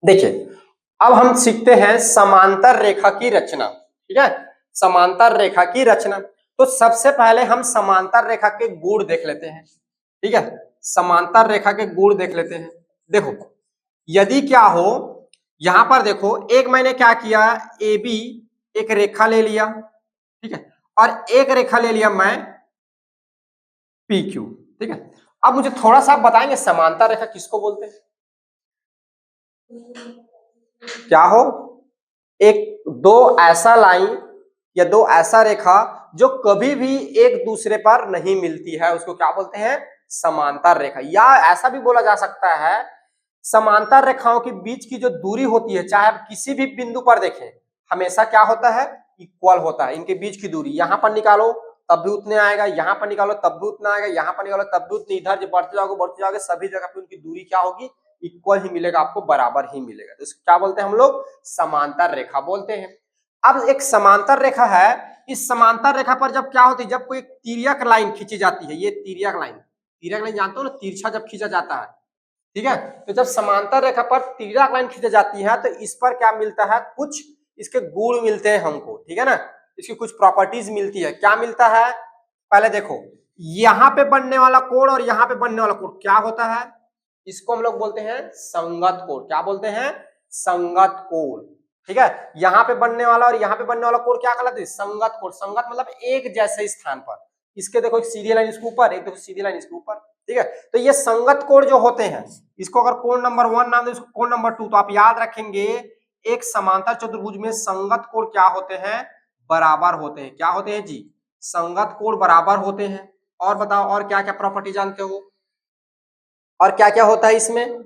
देखिए, अब हम सीखते हैं समांतर रेखा की रचना। ठीक है, समांतर रेखा की रचना। तो सबसे पहले हम समांतर रेखा के गुण देख लेते हैं। ठीक है, समांतर रेखा के गुण देख लेते हैं। देखो, यदि क्या हो, यहां पर देखो, एक मैंने क्या किया, ए बी एक रेखा ले लिया। ठीक है, और एक रेखा ले लिया मैं पी क्यू। ठीक है, अब मुझे थोड़ा सा आप बताएंगे समांतर रेखा किसको बोलते हैं? क्या हो, एक दो ऐसा लाइन या दो ऐसा रेखा जो कभी भी एक दूसरे पर नहीं मिलती है, उसको क्या बोलते हैं? समांतर रेखा। या ऐसा भी बोला जा सकता है, समांतर रेखाओं के बीच की जो दूरी होती है, चाहे आप किसी भी बिंदु पर देखें, हमेशा क्या होता है? इक्वल होता है। इनके बीच की दूरी यहां पर निकालो तब भी उतने आएगा, यहां पर निकालो तब भी उतना आएगा, यहां पर निकालो तब भी उतने, इधर जो बढ़ते जाओगे सभी जगह पे उनकी दूरी क्या होगी? इक्वल ही मिलेगा, आपको बराबर ही मिलेगा। तो इसको क्या बोलते हैं हम लोग? समांतर रेखा बोलते हैं। अब एक समांतर रेखा है, इस समांतर रेखा पर जब क्या होती है, जब कोई तिर्यक लाइन खींची जाती है, ये तिर्यक लाइन जानते हो ना, तिरछा जब खींचा जाता है। ठीक है, तो जब समांतर रेखा पर तिर्यक लाइन खींची जाती है तो इस पर क्या मिलता है? कुछ इसके गुण मिलते हैं हमको। ठीक है ना, इसकी कुछ प्रॉपर्टीज मिलती है। क्या मिलता है? पहले देखो, यहां पे बनने वाला कोण और यहां पे बनने वाला कोण क्या होता है? इसको हम लोग बोलते हैं संगत कोण। क्या बोलते हैं? संगत कोण। ठीक है, यहां पे बनने वाला और यहां पे बनने वाला कोण क्या कहलाता है? संगत कोण। संगत मतलब एक जैसे स्थान पर। इसके देखो, एक सीधी लाइन इसके ऊपर, एक देखो सीधी लाइन इसके ऊपर। ठीक है, तो ये संगत कोण जो होते हैं, इसको अगर कोण नंबर 1 नाम दे, इसको कोण नंबर 2, तो आप याद रखेंगे एक समांतर चतुर्भुज में संगत कोण क्या होते हैं? बराबर होते हैं। क्या होते हैं जी? संगत कोण बराबर होते हैं। और बताओ, और क्या क्या प्रॉपर्टी जानते हो? और क्या क्या होता है इसमें?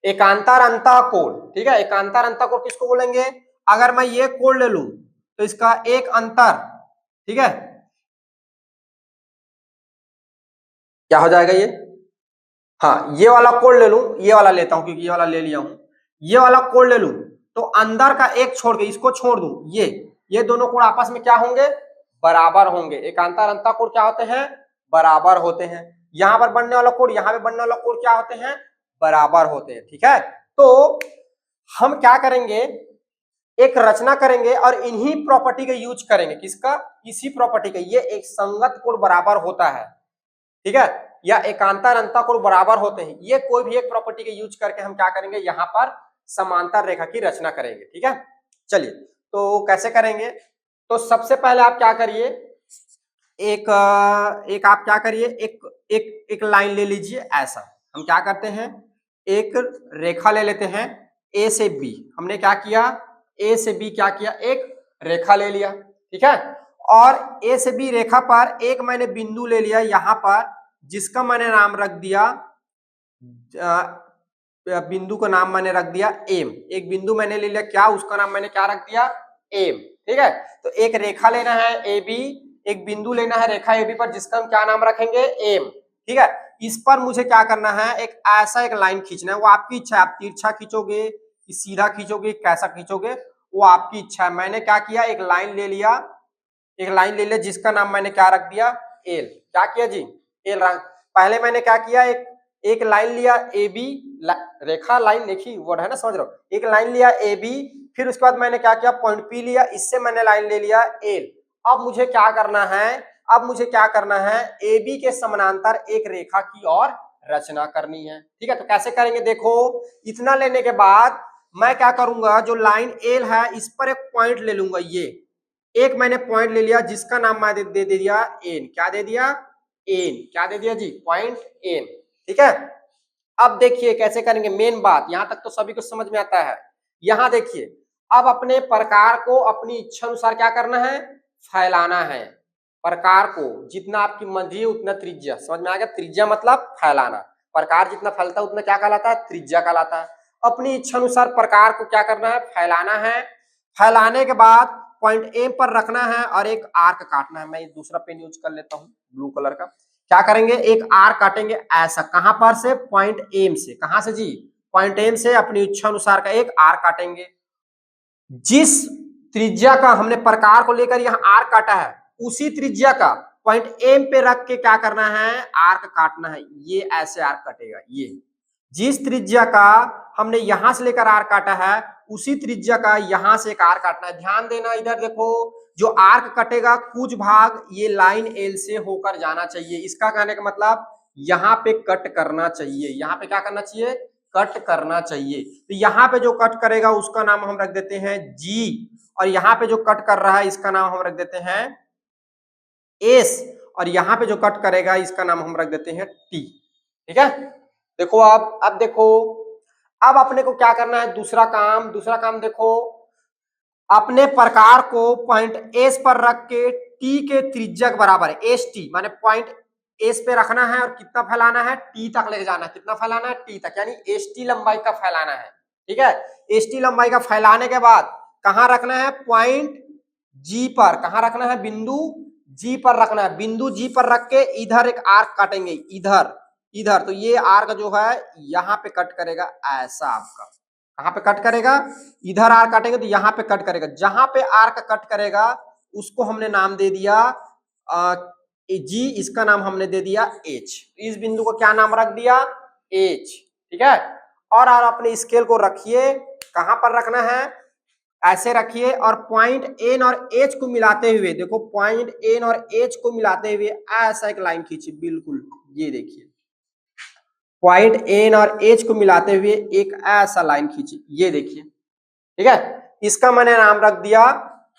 एकांतर अंतः कोण। ठीक है, एकांतर अंतः कोण किसको बोलेंगे? अगर मैं ये कोण ले लूं तो इसका एक अंतर, ठीक है, क्या हो जाएगा ये? हाँ, ये वाला कोण ले लूं, ये वाला लेता हूं क्योंकि ये वाला ले लिया हूं। ये वाला कोण ले लूं तो अंदर का एक छोड़ के इसको छोड़ दूं, ये दोनों कोण आपस में क्या होंगे? बराबर होंगे। एकांतर अंतः कोण क्या होते हैं? बराबर होते हैं। यहां पर बनने वाला कोण, यहां पे बनने वाला कोण क्या होते हैं? बराबर होते हैं। ठीक है, तो हम क्या करेंगे, एक रचना करेंगे और इन्हीं प्रॉपर्टी का यूज करेंगे। किसका? इसी प्रॉपर्टी का। ये एक संगत कोण बराबर होता है, ठीक है, या एकांतर अंतः कोण बराबर होते हैं। ये कोई भी एक प्रॉपर्टी का यूज करके हम क्या करेंगे, यहां पर समांतर रेखा की रचना करेंगे। ठीक है, चलिए, तो कैसे करेंगे? तो सबसे पहले आप क्या करिए, एक एक आप क्या करिए, एक लाइन ले लीजिए। ऐसा हम क्या करते हैं, एक रेखा ले लेते हैं ए से बी। हमने क्या किया, ए से बी क्या किया, एक रेखा ले लिया। ठीक है, और ए से बी रेखा पर एक मैंने बिंदु ले लिया यहां पर, जिसका मैंने नाम रख दिया, बिंदु का नाम मैंने रख दिया एम। एक बिंदु मैंने ले लिया, क्या उसका नाम मैंने क्या रख दिया? एम। ठीक है, तो एक रेखा लेना है ए बी, एक बिंदु लेना है रेखा ए बी पर, जिसका हम क्या नाम रखेंगे? एम। ठीक है, इस पर मुझे क्या करना है, एक ऐसा एक लाइन खींचना है। वो आपकी इच्छा है, आप तिरछा खींचोगे कि सीधा खींचोगे, कैसा खींचोगे वो आपकी इच्छा है। मैंने क्या किया, एक लाइन ले लिया, एक लाइन ले लिया जिसका नाम मैंने क्या रख दिया? एल। क्या किया जी? एल। पहले मैंने क्या किया, एक एक लाइन लिया ए बी, रेखा लाइन लिखी वर्ड है ना, समझ रहे हो? एक लाइन लिया ए बी, फिर उसके बाद मैंने क्या किया, पॉइंट पी लिया, इससे मैंने लाइन ले लिया एल। अब मुझे क्या करना है, अब मुझे क्या करना है, ए बी के समानांतर एक रेखा की और रचना करनी है। ठीक है, तो कैसे करेंगे देखो, इतना लेने के बाद मैं क्या करूंगा, जो लाइन एल है इस पर एक पॉइंट ले लूंगा। ये एक मैंने पॉइंट ले लिया जिसका नाम मैं दे दिया एन। क्या दे दिया? एन। क्या दे दिया जी? Point N. ठीक है, अब देखिए कैसे करेंगे। मेन बात यहां तक तो सभी को समझ में आता है। यहां देखिए, अब अपने प्रकार को अपनी इच्छा अनुसार क्या करना है, फैलाना है। प्रकार को जितना आपकी मर्जी है उतना त्रिज्या, समझ में आ गया? त्रिज्या मतलब फैलाना। प्रकार जितना फैलता है उतना क्या कहलाता है? त्रिज्या कहलाता है। अपनी इच्छा अनुसार प्रकार को क्या करना है, फैलाना है। फैलाने के बाद पॉइंट ए पर रखना है और एक आर्क काटना है। मैं दूसरा पेन यूज कर लेता हूं, ब्लू कलर का। क्या करेंगे, एक आर्क काटेंगे ऐसा। कहां पर से? पॉइंट एम से। कहां से जी? पॉइंट एम से अपनी इच्छा अनुसार का एक आर्क काटेंगे। जिस त्रिज्या का हमने प्रकार को लेकर यहां आर्क काटा है, उसी त्रिज्या का पॉइंट एम पे रख के क्या करना है, आर्क काटना है। ये ऐसे आर्क कटेगा। ये जिस त्रिज्या का हमने यहां से लेकर आर काटा है उसी त्रिज्या का यहां से एक आर काटना है। ध्यान देना, इधर देखो जो आर्क कटेगा कुछ भाग ये लाइन एल से होकर जाना चाहिए। इसका कहने का मतलब यहाँ पे कट करना चाहिए। यहाँ पे क्या करना चाहिए? कट करना चाहिए। तो यहाँ पे जो कट करेगा उसका नाम हम रख देते हैं जी, और यहाँ पे जो कट कर रहा है इसका नाम हम रख देते हैं एस, और यहाँ पे जो कट करेगा इसका नाम हम रख देते हैं टी। ठीक है, देखो अब देखो, अब अपने को क्या करना है, दूसरा काम देखो, अपने प्रकार को पॉइंट एस पर रख के टी के त्रिज्या के बराबर है, एस टी माने पॉइंट एस पे रखना है और कितना फैलाना है? टी तक लेके जाना है। कितना फैलाना है? टी तक, यानी एस टी लंबाई का फैलाना है। ठीक है, एस टी लंबाई का फैलाने के बाद कहां रखना है? पॉइंट जी पर। कहां रखना है? बिंदु जी पर रखना है। बिंदु जी पर रख के इधर एक आर्क काटेंगे, इधर इधर। तो ये आर्क जो है यहाँ पे कट करेगा ऐसा आपका। कहां पे कट करेगा? इधर आर्क काटेंगे तो यहाँ पे कट करेगा। जहां पे आर्क कट करेगा उसको हमने नाम दे दिया जी, इसका नाम हमने दे दिया एच। इस बिंदु को क्या नाम रख दिया? एच। ठीक है, और अपने स्केल को रखिए, कहां पर रखना है? ऐसे रखिए, और पॉइंट एन और एच को मिलाते हुए, देखो पॉइंट एन और एच को मिलाते हुए ऐसा एक लाइन खींचिए, बिल्कुल ये देखिए, पॉइंट एन और एच को मिलाते हुए एक ऐसा लाइन खींचिए, ये देखिए। ठीक है, इसका मैंने नाम रख दिया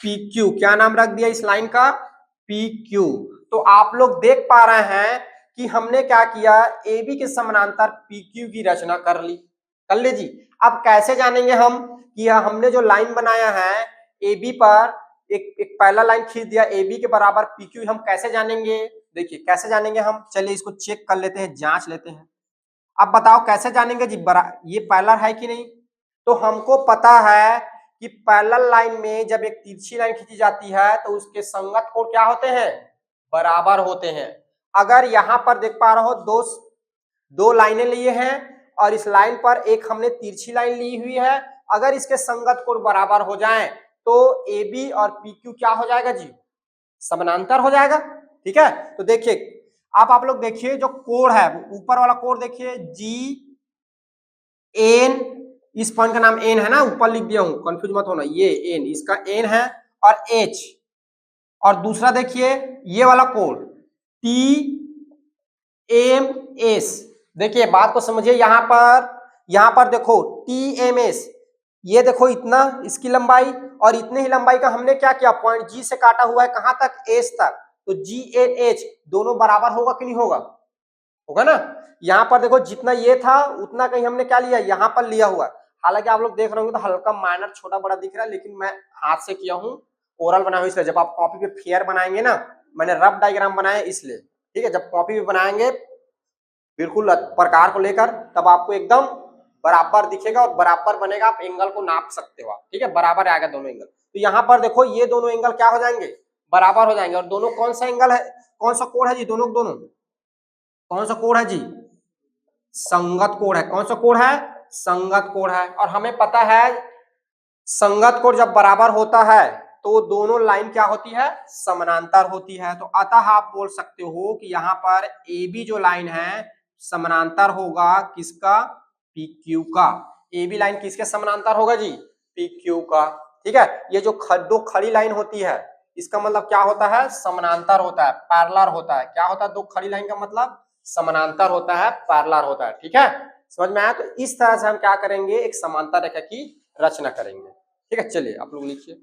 पी क्यू। क्या नाम रख दिया इस लाइन का? P Q. तो आप लोग देख पा रहे हैं कि हमने क्या किया, ए बी के समानांतर पी क्यू की रचना कर ली। कर ली जी। अब कैसे जानेंगे हम कि हमने जो लाइन बनाया है ए बी पर, एक पहला लाइन खींच दिया ए बी के बराबर पी क्यू, हम कैसे जानेंगे? देखिए कैसे जानेंगे हम, चलिए इसको चेक कर लेते हैं, जांच लेते हैं। अब बताओ कैसे जानेंगे जी, ये पैरेलल है कि नहीं? तो हमको पता है कि पैरेलल लाइन में जब एक तिरछी लाइन खींची जाती है तो उसके संगत कोण क्या होते हैं? बराबर होते हैं। अगर यहाँ पर देख पा रहे हो दो लाइनें लिए हैं और इस लाइन पर एक हमने तिरछी लाइन ली हुई है, अगर इसके संगत कोण बराबर हो जाएं तो ए बी और पी क्यू क्या हो जाएगा जी? समानांतर हो जाएगा। ठीक है, तो देखिए आप लोग देखिए जो कोण है, ऊपर वाला कोण देखिए जी एन, इस पॉइंट का नाम एन है ना, ऊपर लिख दिया हूं, कंफ्यूज मत होना, ये एन, इसका एन है, और एच, और दूसरा देखिए ये वाला कोण टी एम एस। देखिए बात को समझिए, यहां पर देखो टी एम एस, ये देखो इतना इसकी लंबाई, और इतने ही लंबाई का हमने क्या किया, पॉइंट जी से काटा हुआ है, कहां तक? एस तक। तो जी एन एच दोनों बराबर होगा कि नहीं होगा? होगा ना। यहाँ पर देखो जितना ये था उतना कहीं हमने क्या लिया, यहाँ पर लिया हुआ। हालांकि आप लोग देख रहे होंगे तो हल्का माइनर छोटा बड़ा दिख रहा है, लेकिन मैं हाथ से किया हूँ, ओरल बना हुआ इसलिए। जब आप कॉपी पे फेयर बनाएंगे ना, मैंने रफ डायग्राम बनाया इसलिए। ठीक है, जब कॉपी पे बनाएंगे बिल्कुल प्रकार को लेकर, तब आपको एकदम बराबर दिखेगा और बराबर बनेगा, आप एंगल को नाप सकते हो आप। ठीक है, बराबर आएगा दोनों एंगल। तो यहाँ पर देखो ये दोनों एंगल क्या हो जाएंगे? बराबर हो जाएंगे। और दोनों कौन सा एंगल है, कौन सा कोण है जी? दोनों कौन सा कोण है जी? संगत कोण है। कौन सा कोण है? संगत कोण है। और हमें पता है संगत कोण जब बराबर होता है तो दोनों लाइन क्या होती है? समानांतर होती है। तो अतः आप बोल सकते हो कि यहाँ पर ए बी जो लाइन है समानांतर होगा किसका? पी क्यू का। ए बी लाइन किसके समानांतर होगा जी? पी क्यू का। ठीक है, ये जो दो खड़ी लाइन होती है इसका मतलब क्या होता है? समानांतर होता है, पैरेलल होता है। क्या होता है? दो खड़ी लाइन का मतलब समानांतर होता है, पैरेलल होता है। ठीक है, समझ में आया? तो इस तरह से हम क्या करेंगे, एक समांतर रेखा की रचना करेंगे। ठीक है, चलिए आप लोग लिखिए।